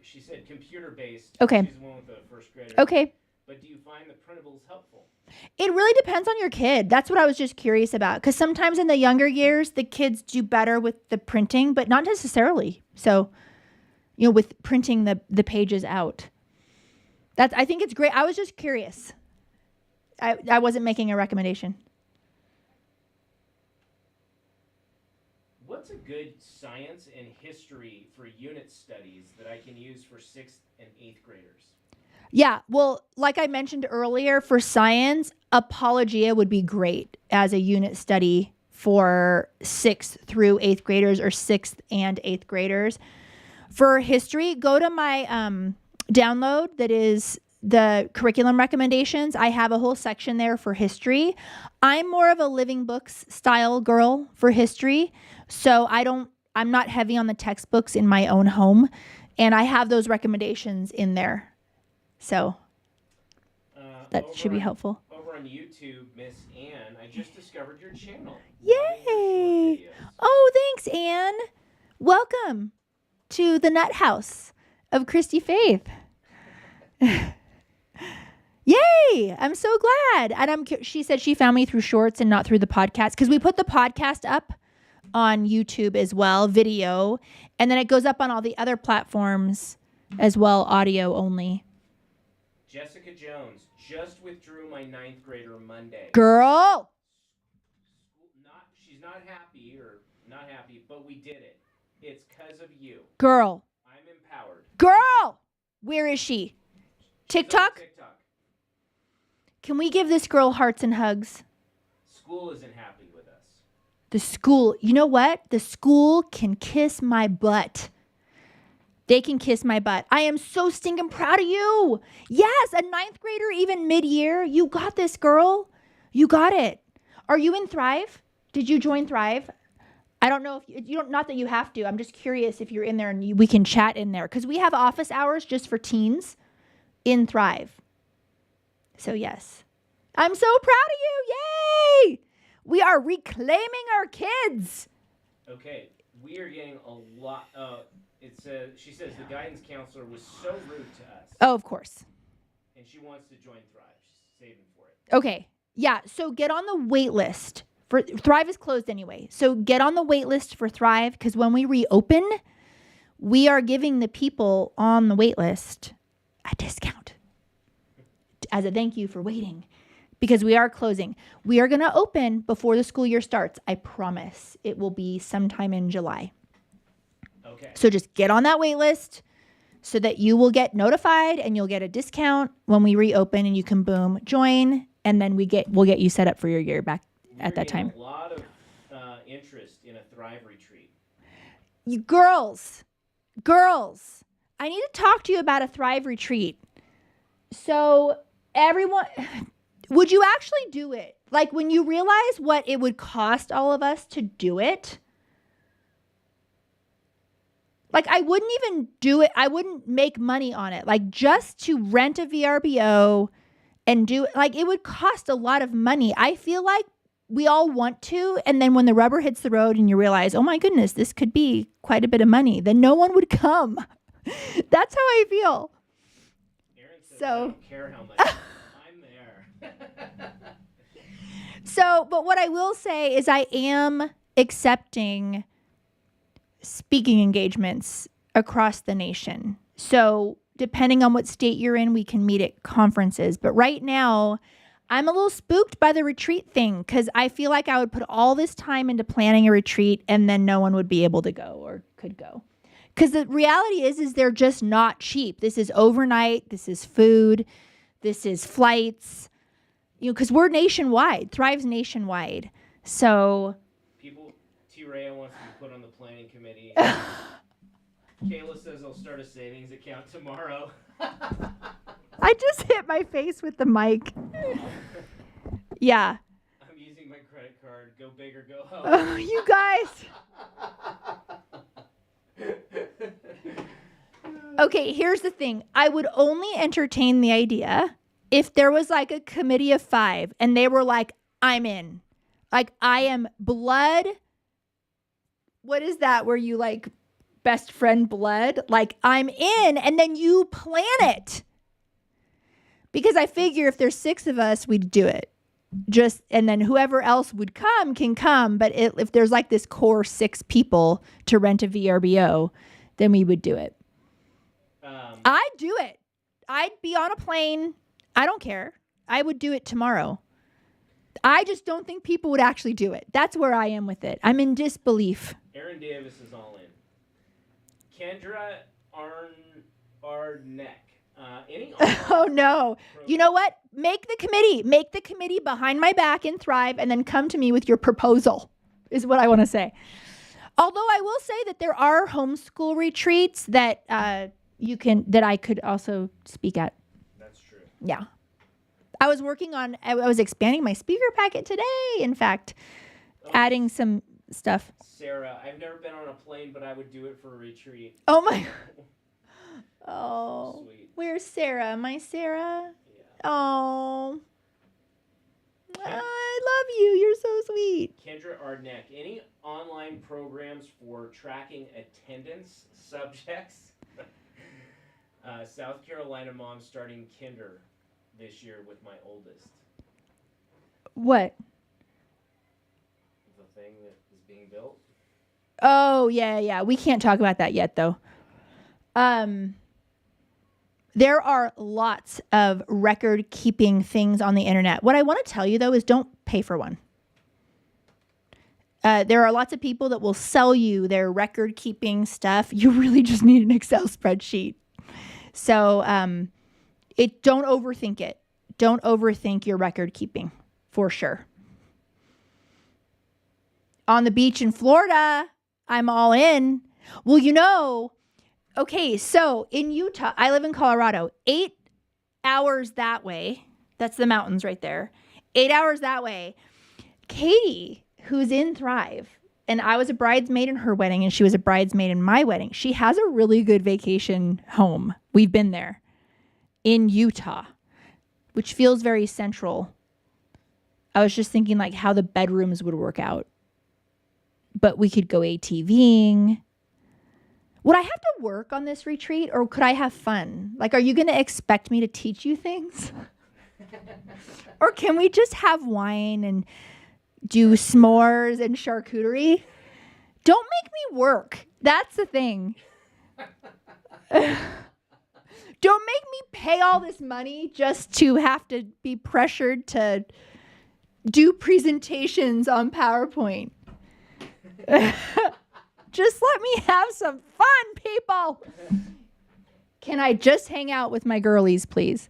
she said computer-based. Okay. She's the one with the first grader. Okay. But do you find the printables helpful? It really depends on your kid. That's what I was just curious about. Because sometimes in the younger years, the kids do better with the printing, but not necessarily. So, with printing the pages out. I think it's great. I was just curious. I wasn't making a recommendation. What's a good science and history for unit studies that I can use for 6th and 8th graders? Yeah, well, like I mentioned earlier, for science, Apologia would be great as a unit study for 6th through 8th graders or 6th and 8th graders. For history, go to my download that is the curriculum recommendations. I have a whole section there for history. I'm more of a living books style girl for history. So I'm not heavy on the textbooks in my own home. And I have those recommendations in there. So that should be helpful. Over on YouTube, Miss Ann, I just discovered your channel. Yay! Oh, thanks, Ann. Welcome to the Nut House of Christy-Faith. Yay! I'm so glad. And she said she found me through shorts and not through the podcast because we put the podcast up on YouTube as well, video, and then it goes up on all the other platforms as well, audio only. Jessica Jones just withdrew my 9th grader Monday. Girl! She's not happy, or Not happy, but we did it. It's because of you. Girl. I'm empowered. Girl! Where is she? TikTok? TikTok. Can we give this girl hearts and hugs? School isn't happy with us. The school, you know what? The school can kiss my butt. They can kiss my butt. I am so stinking proud of you. Yes, a 9th grader, even mid-year. You got this, girl. You got it. Are you in Thrive? Did you join Thrive? I don't know if you don't, not that you have to. I'm just curious if you're in there and we can chat in there because we have office hours just for teens in Thrive. So yes, I'm so proud of you. Yay! We are reclaiming our kids. Okay, we are getting a lot. She says the guidance counselor was so rude to us. Oh, of course. And she wants to join Thrive. She's saving for it. Okay. Yeah. So get on the wait list. For Thrive is closed anyway. So get on the wait list for Thrive because when we reopen, we are giving the people on the wait list a discount as a thank you for waiting because we are closing. We are going to open before the school year starts. I promise it will be sometime in July. Okay. So just get on that wait list so that you will get notified and you'll get a discount when we reopen and you can boom join and then we'll get you set up for your year back at that time. A lot of interest in a Thrive retreat. You girls, I need to talk to you about a Thrive retreat. So everyone, would you actually do it? Like when you realize what it would cost all of us to do it? Like I wouldn't even do it. I wouldn't make money on it. Like just to rent a VRBO and do it, like it would cost a lot of money. I feel like we all want to. And then when the rubber hits the road and you realize, oh my goodness, this could be quite a bit of money, then no one would come. That's how I feel. Aaron says, So, I don't care how much. I'm there. So, but what I will say is I am accepting speaking engagements across the nation. So depending on what state you're in, we can meet at conferences. But right now, I'm a little spooked by the retreat thing because I feel like I would put all this time into planning a retreat and then no one would be able to go or could go. Because the reality is they're just not cheap. This is overnight. This is food. This is flights. Because we're nationwide. Thrive's nationwide. So T-Raya wants to be put on the planning committee. Kayla says I'll start a savings account tomorrow. I just hit my face with the mic. Yeah. I'm using my credit card. Go big or go home. Oh, you guys. Okay, here's the thing. I would only entertain the idea if there was like a committee of 5 and they were like, I'm in. Like, I am blood. What is that where you like best friend blood? Like, I'm in, and then you plan it. Because I figure if there's 6 of us, we'd do it. And then whoever else would come can come. But if there's like this core 6 people to rent a VRBO, then we would do it. I'd do it. I'd be on a plane. I don't care. I would do it tomorrow. I just don't think people would actually do it. That's where I am with it. I'm in disbelief. Aaron Davis is all in. Kendra Arneck. Oh, no. You know what? Make the committee. Make the committee behind my back in Thrive and then come to me with your proposal is what I want to say. Although I will say that there are homeschool retreats that that I could also speak at. That's true. Yeah. I was expanding my speaker packet today, in fact, adding some stuff. Sarah, I've never been on a plane, but I would do it for a retreat. Oh, my. Oh, Sweet. Where's Sarah? My Sarah? Yeah. Oh, I love you. You're so sweet. Kendra Ardneck, any online programs for tracking attendance subjects? South Carolina mom starting kinder this year with my oldest. What? The thing that is being built. Oh, yeah. We can't talk about that yet, though. There are lots of record-keeping things on the internet. What I want to tell you, though, is don't pay for one. There are lots of people that will sell you their record keeping stuff. You really just need an Excel spreadsheet. So don't overthink it. Don't overthink your record keeping, for sure. On the beach in Florida, I'm all in. Well, okay, so in Utah, I live in Colorado, 8 hours that way. That's the mountains right there. 8 hours that way. Katie, who's in Thrive, and I was a bridesmaid in her wedding, and she was a bridesmaid in my wedding. She has a really good vacation home. We've been there in Utah, which feels very central. I was just thinking like how the bedrooms would work out. But we could go ATVing. Would I have to work on this retreat, or could I have fun? Like, are you going to expect me to teach you things? Or can we just have wine and do s'mores and charcuterie? Don't make me work. That's the thing. Don't make me pay all this money just to have to be pressured to do presentations on PowerPoint. Just let me have some fun, people. Can I just hang out with my girlies, please?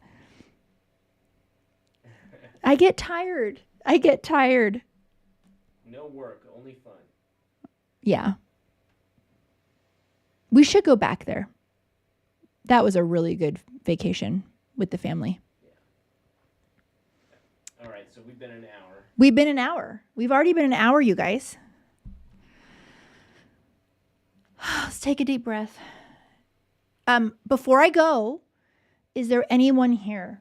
I get tired. No work, only fun. Yeah. We should go back there. That was a really good vacation with the family. Yeah. All right, so we've been an hour. We've already been an hour, you guys. Let's take a deep breath. Before I go, is there anyone here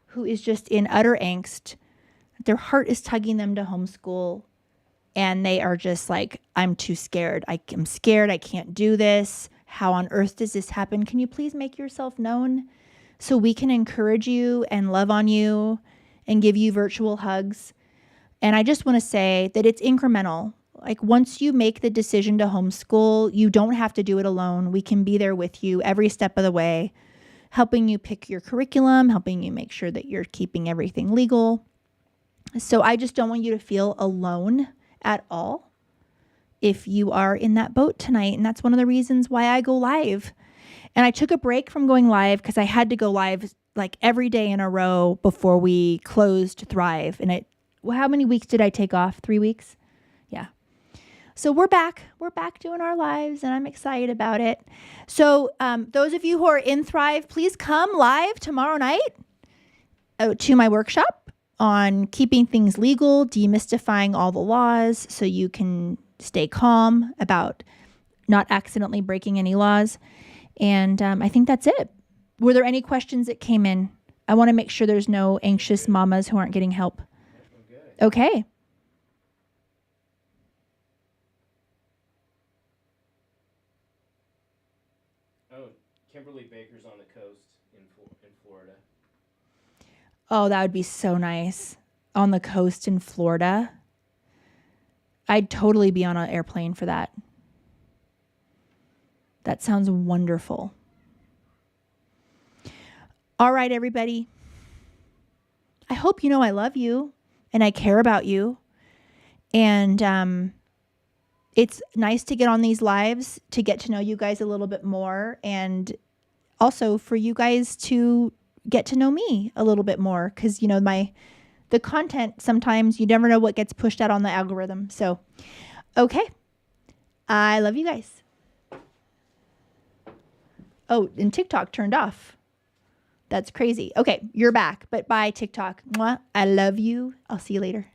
who is just in utter angst? Their heart is tugging them to homeschool, and they are just like, I'm too scared. I'm scared. I can't do this. How on earth does this happen? Can you please make yourself known so we can encourage you and love on you and give you virtual hugs? And I just want to say that it's incremental. Like once you make the decision to homeschool, you don't have to do it alone. We can be there with you every step of the way, helping you pick your curriculum, helping you make sure that you're keeping everything legal. So I just don't want you to feel alone at all if you are in that boat tonight. And that's one of the reasons why I go live. And I took a break from going live because I had to go live like every day in a row before we closed Thrive. And how many weeks did I take off? 3 weeks? Yeah. So we're back doing our lives, and I'm excited about it. So those of you who are in Thrive, please come live tomorrow night to my workshop on keeping things legal, demystifying all the laws so you can stay calm about not accidentally breaking any laws. And I think that's it. Were there any questions that came in? I want to make sure there's no anxious mamas who aren't getting help. Okay. Kimberly Baker's on the coast in Florida. Oh, that would be so nice. On the coast in Florida. I'd totally be on an airplane for that. That sounds wonderful. All right, everybody. I hope you know I love you and I care about you. And it's nice to get on these lives to get to know you guys a little bit more, and also for you guys to get to know me a little bit more, because the content, sometimes you never know what gets pushed out on the algorithm. So okay, I love you guys. Oh, and TikTok turned off. That's crazy. Okay, you're back, but bye TikTok. Mwah. I love you. I'll see you later.